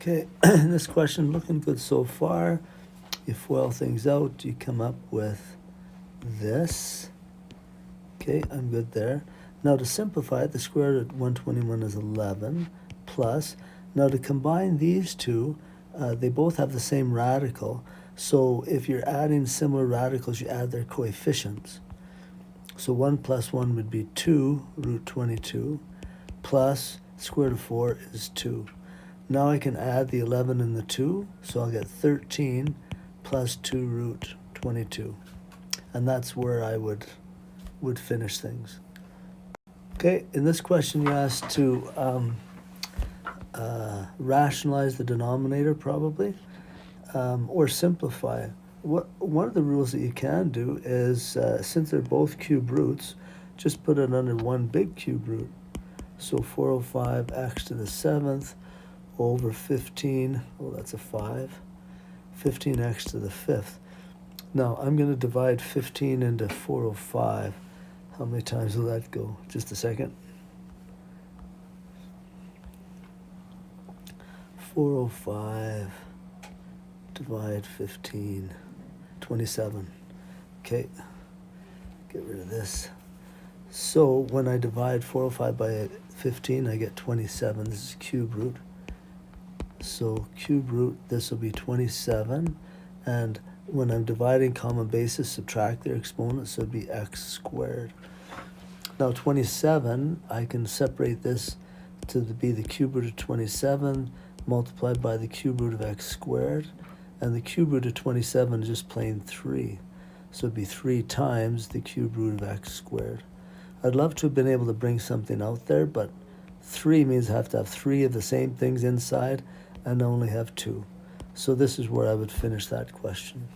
Okay, this question looking good so far. You FOIL things out, you come up with this. Okay, I'm good there. Now to simplify it, the square root of 121 is 11 plus. Now to combine these two, they both have the same radical. So if you're adding similar radicals, you add their coefficients. So 1 plus 1 would be 2 root 22 plus square root of 4 is 2. Now I can add the 11 and the 2, so I'll get 13 plus 2 root 22. And that's where I would finish things. Okay, in this question you asked to rationalize the denominator probably, or simplify. One of the rules that you can do is, since they're both cube roots, just put it under one big cube root. So 405x to the 7th over 15, oh that's a 5, 15x to the 5th. Now I'm going to divide 15 into 405. How many times will that go? Just a second. 405 divide 15, 27. Okay, get rid of this. So when I divide 405 by 15, I get 27. This is cube root. So cube root, this will be 27. And when I'm dividing common bases, subtract their exponents, so it'd be x squared. Now 27, I can separate this to be the cube root of 27 multiplied by the cube root of x squared. And the cube root of 27 is just plain 3. So it'd be 3 times the cube root of x squared. I'd love to have been able to bring something out there, but 3 means I have to have 3 of the same things inside and only have 2. So this is where I would finish that question.